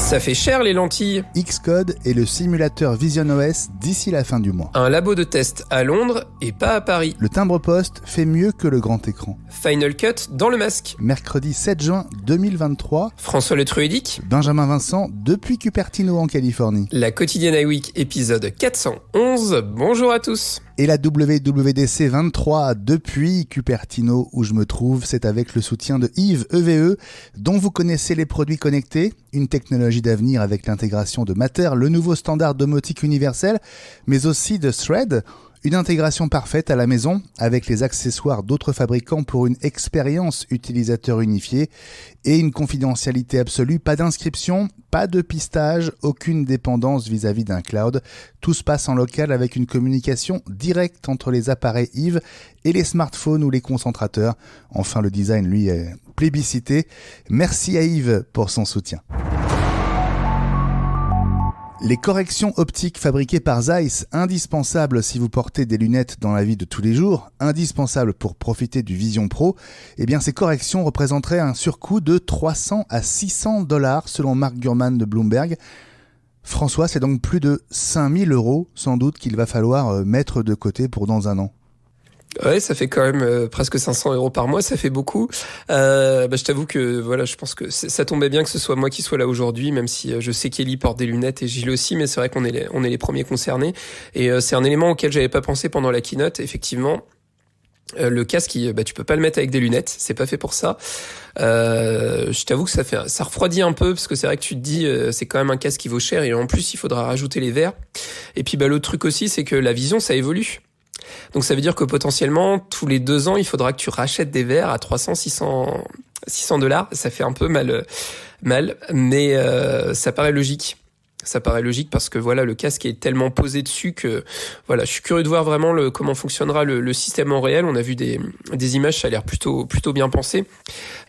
Ça fait cher les lentilles. Xcode et le simulateur VisionOS d'ici la fin du mois. Un labo de test à Londres et pas à Paris. Le timbre-poste fait mieux que le grand écran. Final Cut dans le masque. Mercredi 7 juin 2023. François Le Truédic. Benjamin Vincent depuis Cupertino en Californie. La quotidienne iWeek épisode 411. Bonjour à tous. Et la WWDC 23 depuis Cupertino où je me trouve, c'est avec le soutien de Yves EVE, dont vous connaissez les produits connectés, une technologie d'avenir avec l'intégration de Matter, le nouveau standard domotique universel, mais aussi de Thread, une intégration parfaite à la maison avec les accessoires d'autres fabricants pour une expérience utilisateur unifiée et une confidentialité absolue, pas d'inscription, pas de pistage, aucune dépendance vis-à-vis d'un cloud. Tout se passe en local avec une communication directe entre les appareils Yves et les smartphones ou les concentrateurs. Enfin, le design, lui, est plébiscité. Merci à Yves pour son soutien. Les corrections optiques fabriquées par Zeiss, indispensables si vous portez des lunettes dans la vie de tous les jours, indispensables pour profiter du Vision Pro, eh bien ces corrections représenteraient un surcoût de 300 à 600 $ selon Mark Gurman de Bloomberg. François, c'est donc plus de 5000 € sans doute qu'il va falloir mettre de côté pour dans un an. Ouais, ça fait quand même presque 500 € par mois, ça fait beaucoup. Je t'avoue que voilà, je pense que ça tombait bien que ce soit moi qui soit là aujourd'hui, même si je sais qu'Ellie porte des lunettes et Gilles aussi, mais c'est vrai qu'on est les premiers concernés. Et c'est un élément auquel j'avais pas pensé pendant la keynote, effectivement. Le casque, tu peux pas le mettre avec des lunettes, c'est pas fait pour ça. Je t'avoue que ça refroidit un peu parce que c'est vrai que tu te dis c'est quand même un casque qui vaut cher et en plus il faudra rajouter les verres. Et puis l'autre truc aussi, c'est que la vision ça évolue. Donc ça veut dire que potentiellement tous les 2 ans, il faudra que tu rachètes des verres à 300, 600 $. Ça fait un peu mal, mais ça paraît logique. Ça paraît logique parce que voilà, le casque est tellement posé dessus que voilà, je suis curieux de voir vraiment comment fonctionnera le système en réel. On a vu des images, ça a l'air plutôt bien pensé.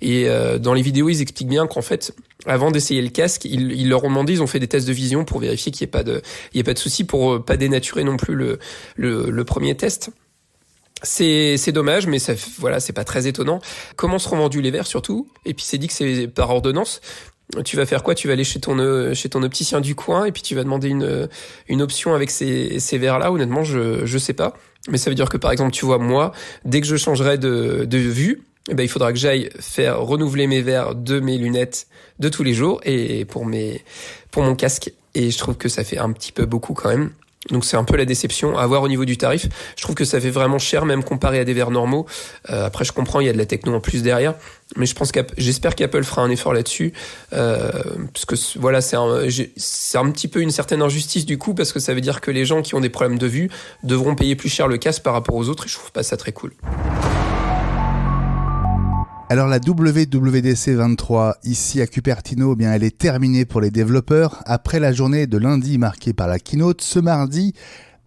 Et dans les vidéos, ils expliquent bien qu'en fait, avant d'essayer le casque, ils leur ont demandé, ils ont fait des tests de vision pour vérifier qu'il y ait pas de souci pour pas dénaturer non plus le premier test. C'est dommage, mais c'est pas très étonnant. Comment seront vendus les verres surtout? Et puis c'est dit que c'est par ordonnance. Tu vas faire quoi? Tu vas aller chez ton opticien du coin et puis tu vas demander une option avec ces verres-là. Honnêtement, je sais pas. Mais ça veut dire que par exemple, tu vois, moi, dès que je changerai de vue, il faudra que j'aille faire renouveler mes verres de mes lunettes de tous les jours et pour mon casque. Et je trouve que ça fait un petit peu beaucoup quand même. Donc c'est un peu la déception à voir au niveau du tarif. Je trouve que ça fait vraiment cher même comparé à des verres normaux. Après je comprends, il y a de la techno en plus derrière, mais j'espère qu'Apple fera un effort là-dessus parce que voilà, c'est un petit peu une certaine injustice du coup parce que ça veut dire que les gens qui ont des problèmes de vue devront payer plus cher le casque par rapport aux autres et je trouve pas ça très cool. Alors la WWDC 23 ici à Cupertino, elle est terminée pour les développeurs. Après la journée de lundi marquée par la keynote, ce mardi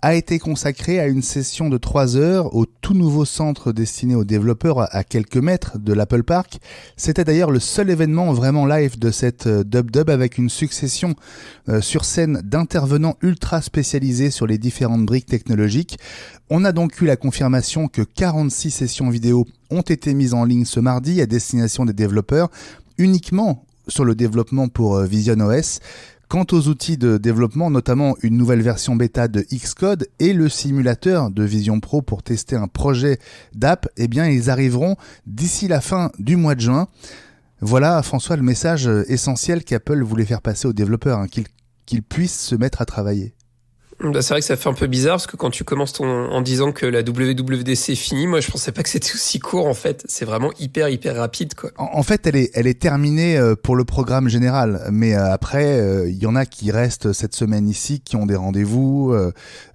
a été consacré à une session de 3 heures au tout nouveau centre destiné aux développeurs à quelques mètres de l'Apple Park. C'était d'ailleurs le seul événement vraiment live de cette Dub avec une succession sur scène d'intervenants ultra spécialisés sur les différentes briques technologiques. On a donc eu la confirmation que 46 sessions vidéo ont été mises en ligne ce mardi à destination des développeurs, uniquement sur le développement pour VisionOS. Quant aux outils de développement, notamment une nouvelle version bêta de Xcode et le simulateur de Vision Pro pour tester un projet d'app, ils arriveront d'ici la fin du mois de juin. Voilà, François, le message essentiel qu'Apple voulait faire passer aux développeurs, qu'ils puissent se mettre à travailler. C'est vrai que ça fait un peu bizarre parce que quand tu commences en disant que la WWDC est finie, moi je pensais pas que c'était aussi court en fait. C'est vraiment hyper rapide quoi. En fait, elle est terminée pour le programme général, mais après il y en a qui restent cette semaine ici, qui ont des rendez-vous.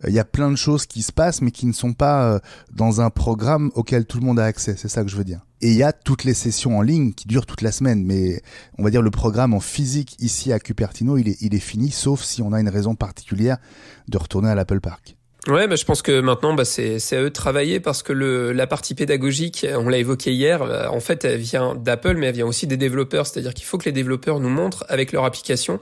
Il y a plein de choses qui se passent, mais qui ne sont pas dans un programme auquel tout le monde a accès. C'est ça que je veux dire. Et il y a toutes les sessions en ligne qui durent toute la semaine, mais on va dire le programme en physique ici à Cupertino, il est fini, sauf si on a une raison particulière de retourner à l'Apple Park. Ouais, je pense que maintenant, c'est à eux de travailler parce que la partie pédagogique, on l'a évoqué hier, en fait, elle vient d'Apple, mais elle vient aussi des développeurs. C'est-à-dire qu'il faut que les développeurs nous montrent avec leur application,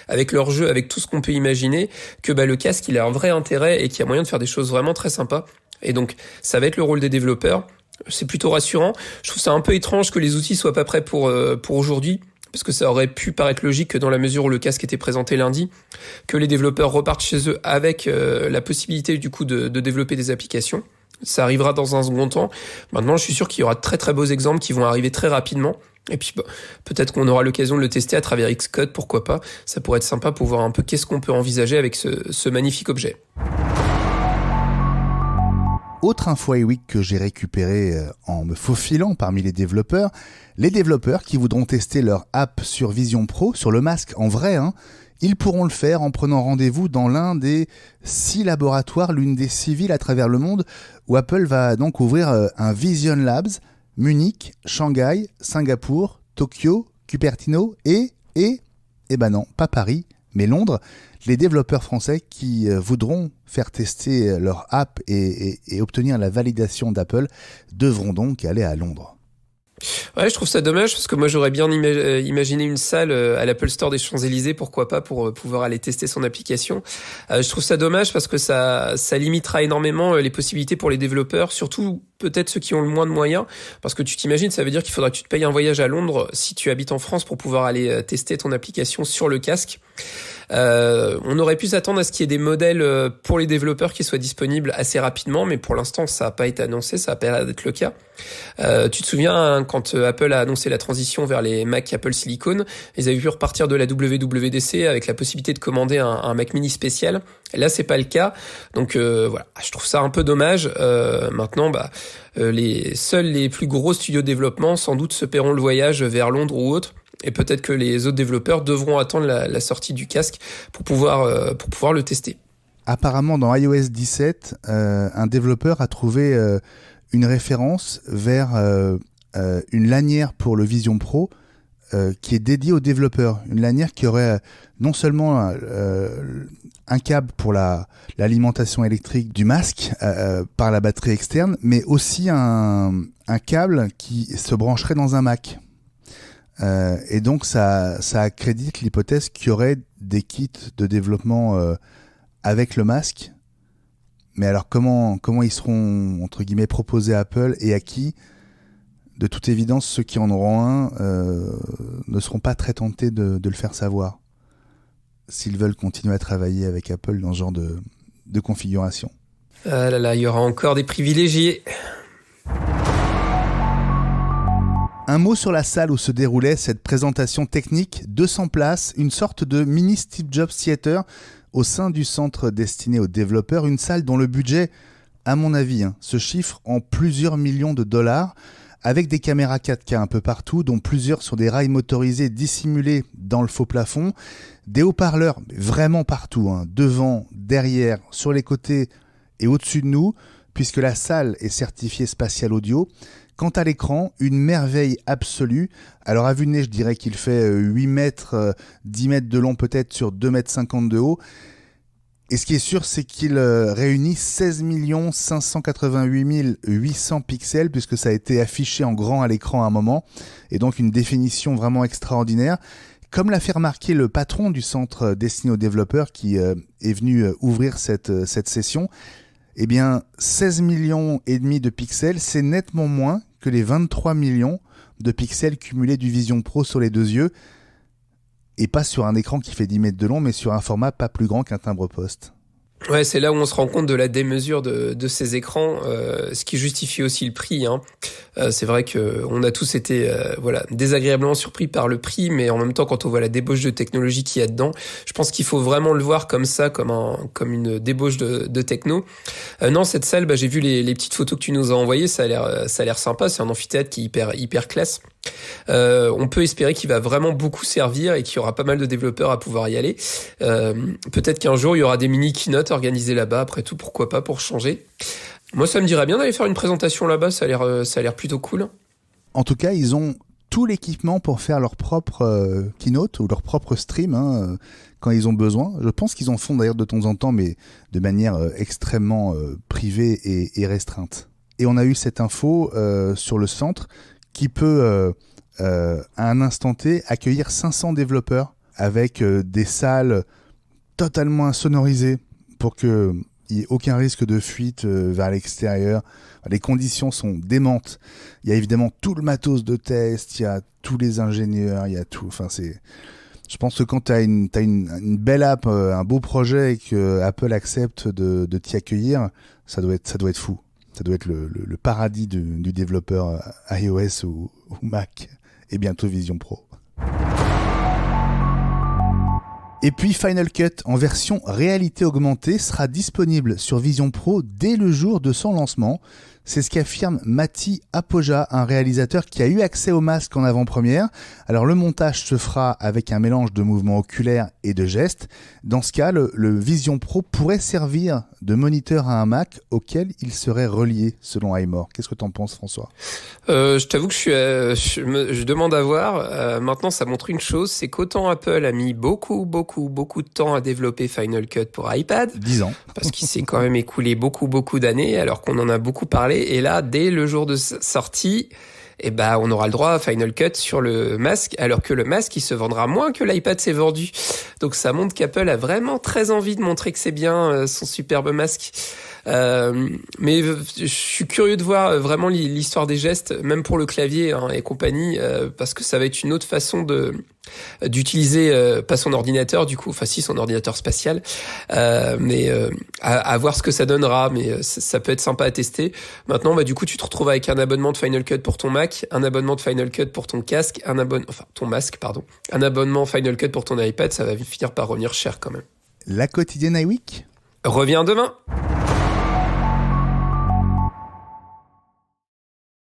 avec leur jeu, avec tout ce qu'on peut imaginer, que le casque, il a un vrai intérêt et qu'il y a moyen de faire des choses vraiment très sympas. Et donc, ça va être le rôle des développeurs. C'est plutôt rassurant. Je trouve ça un peu étrange que les outils soient pas prêts pour aujourd'hui. parce que ça aurait pu paraître logique que dans la mesure où le casque était présenté lundi, que les développeurs repartent chez eux avec la possibilité du coup de développer des applications. Ça arrivera dans un second temps. Maintenant, je suis sûr qu'il y aura de très très beaux exemples qui vont arriver très rapidement. Et puis peut-être qu'on aura l'occasion de le tester à travers Xcode, pourquoi pas. Ça pourrait être sympa pour voir un peu qu'est-ce qu'on peut envisager avec ce magnifique objet. Autre info iWeek que j'ai récupéré en me faufilant parmi les développeurs qui voudront tester leur app sur Vision Pro, sur le masque en vrai, ils pourront le faire en prenant rendez-vous dans l'un des 6 laboratoires, l'une des 6 villes à travers le monde, où Apple va donc ouvrir un Vision Labs, Munich, Shanghai, Singapour, Tokyo, Cupertino et non, pas Paris, mais Londres. Les développeurs français qui voudront faire tester leur app et obtenir la validation d'Apple devront donc aller à Londres. Ouais, je trouve ça dommage parce que moi j'aurais bien imaginé une salle à l'Apple Store des Champs-Élysées, pourquoi pas, pour pouvoir aller tester son application. Je trouve ça dommage parce que ça limitera énormément les possibilités pour les développeurs, surtout peut-être ceux qui ont le moins de moyens, parce que tu t'imagines, ça veut dire qu'il faudra que tu te payes un voyage à Londres si tu habites en France pour pouvoir aller tester ton application sur le casque. On aurait pu s'attendre à ce qu'il y ait des modèles pour les développeurs qui soient disponibles assez rapidement, mais pour l'instant ça n'a pas été annoncé, ça n'a pas l'air d'être le cas. Tu te souviens quand Apple a annoncé la transition vers les Mac Apple Silicon, ils avaient pu repartir de la WWDC avec la possibilité de commander un Mac mini spécial. Là c'est pas le cas, donc voilà, je trouve ça un peu dommage. Maintenant seuls les plus gros studios de développement sans doute se paieront le voyage vers Londres ou autre. Et peut-être que les autres développeurs devront attendre la sortie du casque pour pouvoir le tester. Apparemment, dans iOS 17, un développeur a trouvé une référence vers une lanière pour le Vision Pro qui est dédiée aux développeurs. Une lanière qui aurait non seulement un câble pour l'alimentation électrique du masque par la batterie externe, mais aussi un câble qui se brancherait dans un Mac. Et donc ça accrédite l'hypothèse qu'il y aurait des kits de développement avec le masque. Mais alors comment ils seront entre guillemets proposés à Apple et à qui ? De toute évidence, ceux qui en auront un ne seront pas très tentés de le faire savoir s'ils veulent continuer à travailler avec Apple dans ce genre de configuration. Ah là là, il y aura encore des privilégiés. Un mot sur la salle où se déroulait cette présentation technique, 200 places, une sorte de mini Steve Jobs Theater au sein du centre destiné aux développeurs, une salle dont le budget, à mon avis, se chiffre en plusieurs millions de dollars, avec des caméras 4K un peu partout, dont plusieurs sur des rails motorisés dissimulés dans le faux plafond, des haut-parleurs vraiment partout, devant, derrière, sur les côtés et au-dessus de nous, puisque la salle est certifiée Spatial Audio. Quant à l'écran, une merveille absolue. Alors à vue de nez, je dirais qu'il fait 8 mètres, 10 mètres de long peut-être sur 2 mètres 50 de haut. Et ce qui est sûr, c'est qu'il réunit 16 588 800 pixels, puisque ça a été affiché en grand à l'écran à un moment, et donc une définition vraiment extraordinaire. Comme l'a fait remarquer le patron du centre destiné aux développeurs qui est venu ouvrir cette session, eh bien 16 millions et demi de pixels, c'est nettement moins que les 23 millions de pixels cumulés du Vision Pro sur les 2 yeux, et pas sur un écran qui fait 10 mètres de long, mais sur un format pas plus grand qu'un timbre-poste. Ouais, c'est là où on se rend compte de la démesure de ces écrans, ce qui justifie aussi le prix. C'est vrai que on a tous été désagréablement surpris par le prix, mais en même temps, quand on voit la débauche de technologie qu'il y a dedans, je pense qu'il faut vraiment le voir comme ça, comme une débauche de techno. Non, cette salle, j'ai vu les petites photos que tu nous as envoyées, ça a l'air sympa. C'est un amphithéâtre qui est hyper classe. On peut espérer qu'il va vraiment beaucoup servir et qu'il y aura pas mal de développeurs à pouvoir y aller. Peut-être qu'un jour il y aura des mini keynotes organisées là-bas. Après tout, pourquoi pas, pour changer. Moi, ça me dirait bien d'aller faire une présentation là-bas. Ça a l'air plutôt cool. En tout cas, ils ont tout l'équipement pour faire leur propre keynote ou leur propre stream quand ils ont besoin. Je pense qu'ils en font d'ailleurs de temps en temps, mais de manière extrêmement privée et restreinte. Et on a eu cette info sur le centre qui peut, à un instant T, accueillir 500 développeurs avec des salles totalement insonorisées pour que il n'y ait aucun risque de fuite vers l'extérieur. Les conditions sont démentes. Il y a évidemment tout le matos de test, il y a tous les ingénieurs, il y a tout. Enfin, je pense que quand tu as une belle app, un beau projet et que Apple accepte de t'y accueillir, ça doit être fou. Ça doit être le paradis du développeur iOS ou Mac et bientôt Vision Pro. Et puis Final Cut en version réalité augmentée sera disponible sur Vision Pro dès le jour de son lancement. C'est ce qu'affirme Matti Apoja, un réalisateur qui a eu accès au masque en avant-première. Alors le montage se fera avec un mélange de mouvements oculaires et de gestes. Dans ce cas, le Vision Pro pourrait servir de moniteur à un Mac auquel il serait relié, selon iMore. Qu'est-ce que t'en penses, François ? Je t'avoue que je demande à voir. Maintenant, ça montre une chose, c'est qu'autant Apple a mis beaucoup de temps à développer Final Cut pour iPad. 10 ans. Parce qu'il s'est quand même écoulé beaucoup d'années, alors qu'on en a beaucoup parlé. Et là, dès le jour de sortie, on aura le droit à Final Cut sur le masque, alors que le masque, il se vendra moins que l'iPad s'est vendu. Donc ça montre qu'Apple a vraiment très envie de montrer que c'est bien son superbe masque. Mais je suis curieux de voir vraiment l'histoire des gestes, même pour le clavier et compagnie, parce que ça va être une autre façon d'utiliser pas son ordinateur du coup, enfin si son ordinateur spatial, mais à voir ce que ça donnera, mais ça peut être sympa à tester. Maintenant du coup tu te retrouves avec un abonnement de Final Cut pour ton Mac, un abonnement de Final Cut pour ton casque, ton masque pardon, un abonnement Final Cut pour ton iPad, ça va finir par revenir cher quand même. La quotidienne iWeek revient demain.